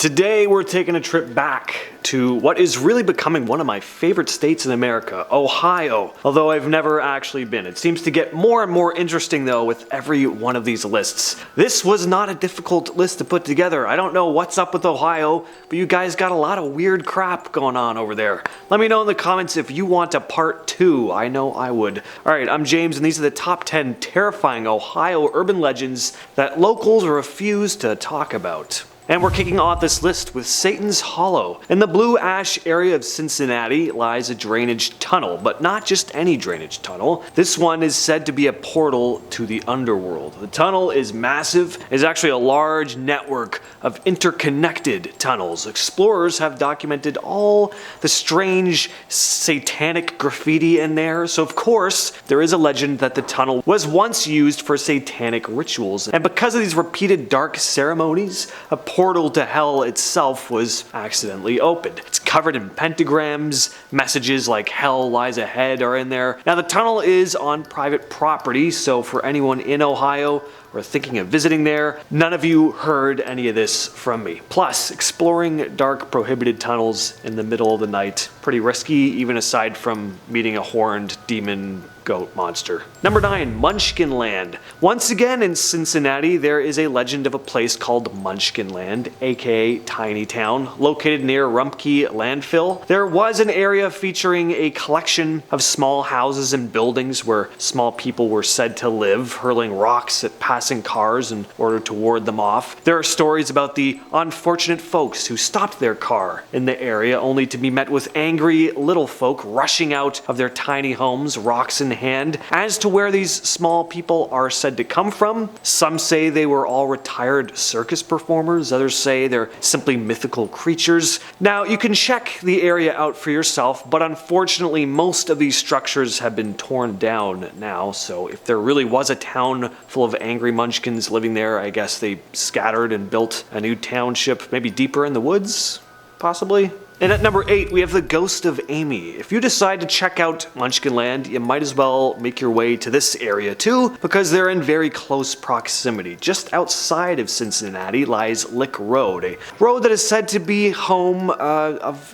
Today we're taking a trip back to what is really becoming one of my favorite states in America, Ohio, although I've never actually been. It seems to get more and more interesting though with every one of these lists. This was not a difficult list to put together. I don't know what's up with Ohio, but you guys got a lot of weird crap going on over there. Let me know in the comments if you want a part 2. I know I would. Alright, I'm James and these are the top 10 terrifying Ohio urban legends that locals refuse to talk about. And we're kicking off this list with Satan's Hollow. In the Blue Ash area of Cincinnati lies a drainage tunnel, but not just any drainage tunnel. This one is said to be a portal to the underworld. The tunnel is massive. It's actually a large network of interconnected tunnels. Explorers have documented all the strange satanic graffiti in there, so of course there is a legend that the tunnel was once used for satanic rituals. And because of these repeated dark ceremonies, a portal to hell itself was accidentally opened. It's covered in pentagrams, messages like hell lies ahead are in there. Now the tunnel is on private property, so for anyone in Ohio or thinking of visiting there, none of you heard any of this from me. Plus, exploring dark prohibited tunnels in the middle of the night, pretty risky even aside from meeting a horned demon goat monster. Number 9, Munchkinland. Once again in Cincinnati, there is a legend of a place called Munchkinland, aka Tiny Town, located near Rumpke landfill. There was an area featuring a collection of small houses and buildings where small people were said to live, hurling rocks at passing cars in order to ward them off. There are stories about the unfortunate folks who stopped their car in the area only to be met with angry little folk rushing out of their tiny homes, rocks in hand. As to where these small people are said to come from, some say they were all retired circus performers, others say they're simply mythical creatures. Now you can check the area out for yourself, but unfortunately most of these structures have been torn down now, so if there really was a town full of angry munchkins living there, I guess they scattered and built a new township, maybe deeper in the woods, possibly? And at number 8, we have the Ghost of Amy. If you decide to check out Munchkinland, you might as well make your way to this area too, because they're in very close proximity. Just outside of Cincinnati lies Lick Road, a road that is said to be home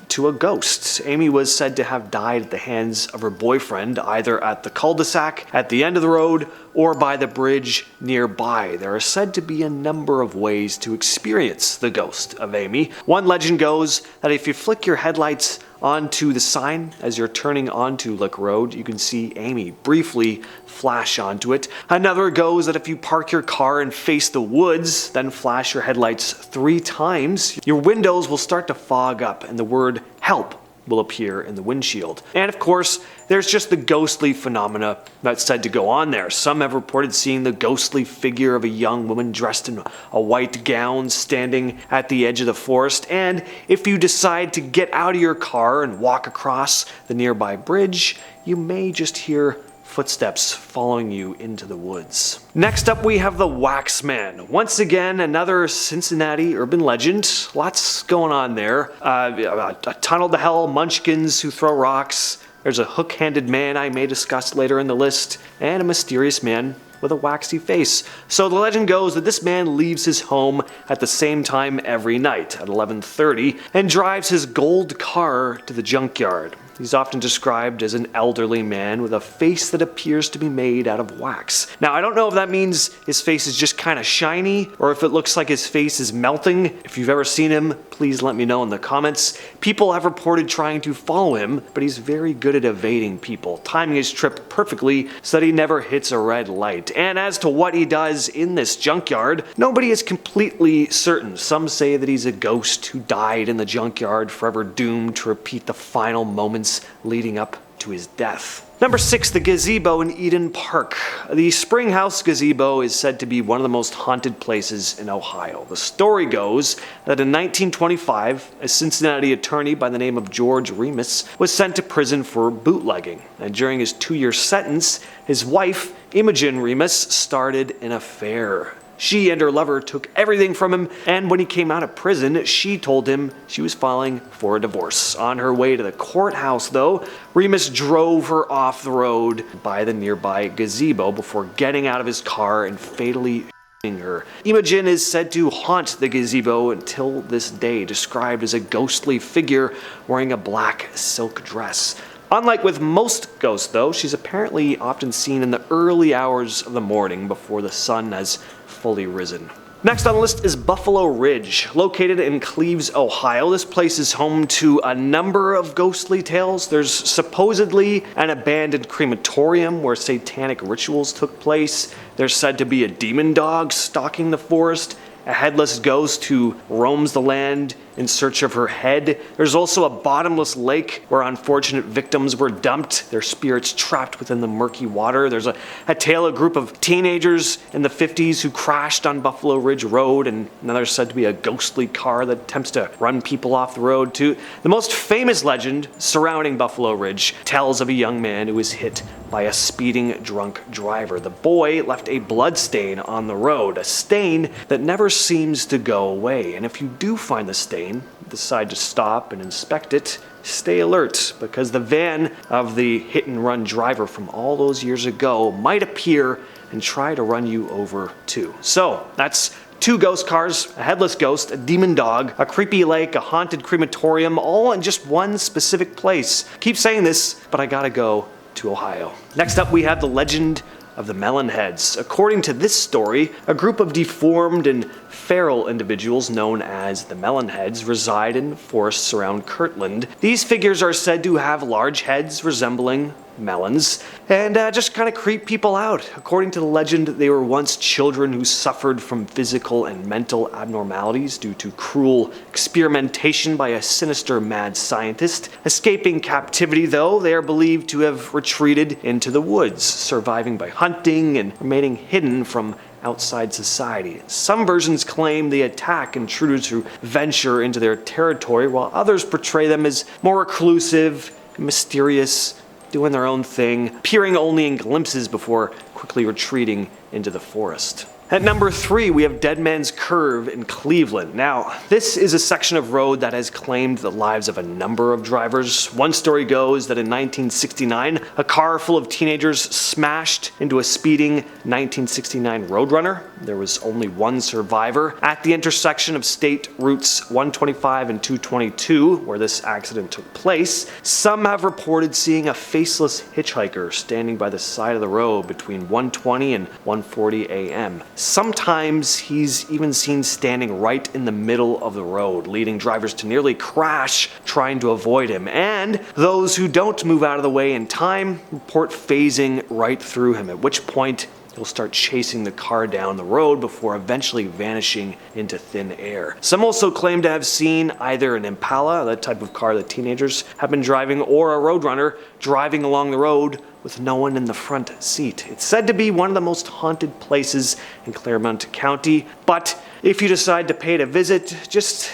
to a ghost. Amy was said to have died at the hands of her boyfriend, either at the cul-de-sac at the end of the road or by the bridge nearby. There are said to be a number of ways to experience the Ghost of Amy. One legend goes that if you flick your headlights onto the sign as you're turning onto Lick Road, you can see Amy briefly flash onto it. Another goes that if you park your car and face the woods, then flash your headlights 3 times, your windows will start to fog up and the word help will appear in the windshield. And of course, there's just the ghostly phenomena that's said to go on there. Some have reported seeing the ghostly figure of a young woman dressed in a white gown standing at the edge of the forest. And if you decide to get out of your car and walk across the nearby bridge, you may just hear footsteps following you into the woods. Next up we have the Waxman. Once again, another Cincinnati urban legend. Lots going on there. A tunnel to hell, munchkins who throw rocks. There's a hook-handed man I may discuss later in the list, and a mysterious man with a waxy face. So the legend goes that this man leaves his home at the same time every night at 11:30 and drives his gold car to the junkyard. He's often described as an elderly man with a face that appears to be made out of wax. Now, I don't know if that means his face is just kind of shiny or if it looks like his face is melting. If you've ever seen him, please let me know in the comments. People have reported trying to follow him, but he's very good at evading people, timing his trip perfectly so that he never hits a red light. And as to what he does in this junkyard, nobody is completely certain. Some say that he's a ghost who died in the junkyard, forever doomed to repeat the final moments leading up to his death. Number 6, the Gazebo in Eden Park. The Spring House Gazebo is said to be one of the most haunted places in Ohio. The story goes that in 1925, a Cincinnati attorney by the name of George Remus was sent to prison for bootlegging. And during his 2-year sentence, his wife, Imogen Remus, started an affair. She and her lover took everything from him, and when he came out of prison, she told him she was filing for a divorce. On her way to the courthouse, though, Remus drove her off the road by the nearby gazebo before getting out of his car and fatally her. Imogen is said to haunt the gazebo until this day, described as a ghostly figure wearing a black silk dress. Unlike with most ghosts, though, she's apparently often seen in the early hours of the morning before the sun has fully risen. Next on the list is Buffalo Ridge. Located in Cleves, Ohio, this place is home to a number of ghostly tales. There's supposedly an abandoned crematorium where satanic rituals took place. There's said to be a demon dog stalking the forest, a headless ghost who roams the land in search of her head. There's also a bottomless lake where unfortunate victims were dumped, their spirits trapped within the murky water. There's a tale of a group of teenagers in the 50s who crashed on Buffalo Ridge Road, and another said to be a ghostly car that attempts to run people off the road too. The most famous legend surrounding Buffalo Ridge tells of a young man who was hit by a speeding drunk driver. The boy left a blood stain on the road, a stain that never seems to go away. And if you do find the stain, decide to stop and inspect it, stay alert, because the van of the hit and run driver from all those years ago might appear and try to run you over too. So that's 2 ghost cars, a headless ghost, a demon dog, a creepy lake, a haunted crematorium, all in just one specific place. Keep saying this, but I gotta go to Ohio. Next up, we have the legend of the Melon Heads. According to this story, a group of deformed and feral individuals known as the Melon Heads reside in forests around Kirtland. These figures are said to have large heads resembling melons and just kind of creep people out. According to the legend, they were once children who suffered from physical and mental abnormalities due to cruel experimentation by a sinister mad scientist. Escaping captivity, though, they are believed to have retreated into the woods, surviving by hunting and remaining hidden from outside society. Some versions claim they attack intruders who venture into their territory, while others portray them as more reclusive, mysterious, doing their own thing, appearing only in glimpses before quickly retreating into the forest. At number 3, we have Dead Man's Curve in Cleveland. Now, this is a section of road that has claimed the lives of a number of drivers. One story goes that in 1969, a car full of teenagers smashed into a speeding 1969 Roadrunner. There was only one survivor. At the intersection of State Routes 125 and 222, where this accident took place, some have reported seeing a faceless hitchhiker standing by the side of the road between 1:20 and 1:40 a.m. Sometimes he's even seen standing right in the middle of the road, leading drivers to nearly crash trying to avoid him. And those who don't move out of the way in time report phasing right through him, at which point he'll start chasing the car down the road before eventually vanishing into thin air. Some also claim to have seen either an Impala, that type of car that teenagers have been driving, or a Roadrunner driving along the road with no one in the front seat. It's said to be one of the most haunted places in Claremont County, but if you decide to pay it a visit, just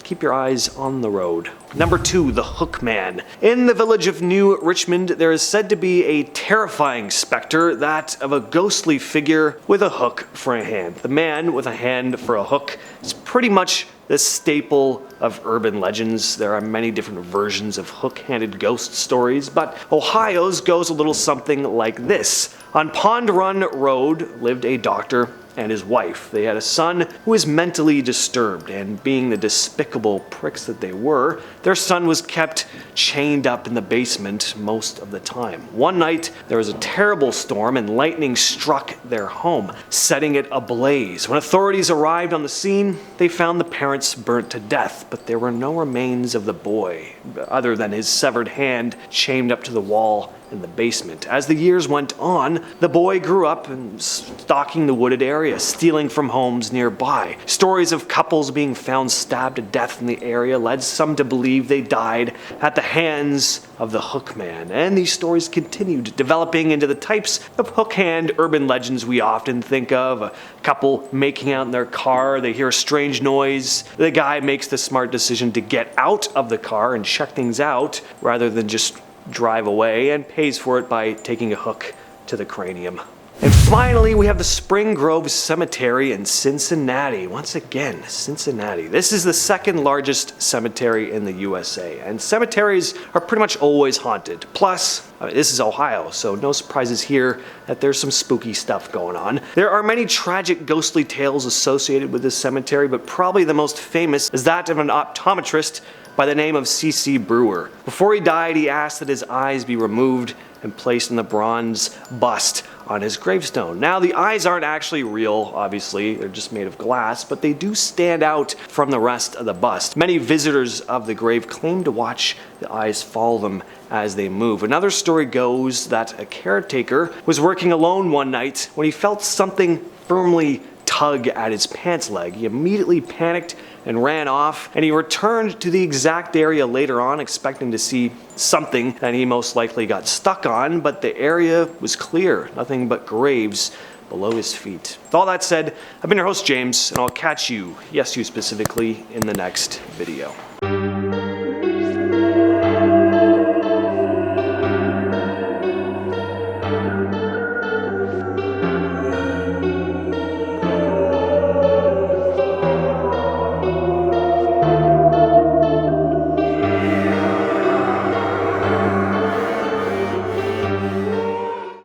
keep your eyes on the road. Number 2, the Hook Man. In the village of New Richmond, there is said to be a terrifying specter, that of a ghostly figure with a hook for a hand. The man with a hand for a hook is pretty much the staple of urban legends. There are many different versions of hook-handed ghost stories, but Ohio's goes a little something like this. On Pond Run Road lived a doctor and his wife. They had a son who was mentally disturbed, and being the despicable pricks that they were, their son was kept chained up in the basement most of the time. One night, there was a terrible storm and lightning struck their home, setting it ablaze. When authorities arrived on the scene, they found the parents burnt to death, but there were no remains of the boy, other than his severed hand chained up to the wall in the basement. As the years went on, the boy grew up and stalking the wooded area, stealing from homes nearby. Stories of couples being found stabbed to death in the area led some to believe they died at the hands of the Hook Man, and these stories continued, developing into the types of hook hand urban legends we often think of. A couple making out in their car, they hear a strange noise, the guy makes the smart decision to get out of the car and check things out rather than just drive away, and pays for it by taking a hook to the cranium. And finally, we have the Spring Grove Cemetery in Cincinnati. Once again, Cincinnati. This is the second largest cemetery in the USA, and cemeteries are pretty much always haunted. Plus, this is Ohio, so no surprises here that there's some spooky stuff going on. There are many tragic ghostly tales associated with this cemetery, but probably the most famous is that of an optometrist by the name of C.C. Brewer. Before he died, he asked that his eyes be removed and placed in the bronze bust on his gravestone. Now, the eyes aren't actually real, obviously, they're just made of glass, but they do stand out from the rest of the bust. Many visitors of the grave claim to watch the eyes follow them as they move. Another story goes that a caretaker was working alone one night when he felt something firmly tug at his pants leg. He immediately panicked and ran off, and he returned to the exact area later on expecting to see something that he most likely got stuck on, but the area was clear, nothing but graves below his feet. With all that said, I've been your host James, and I'll catch you, yes you specifically, in the next video.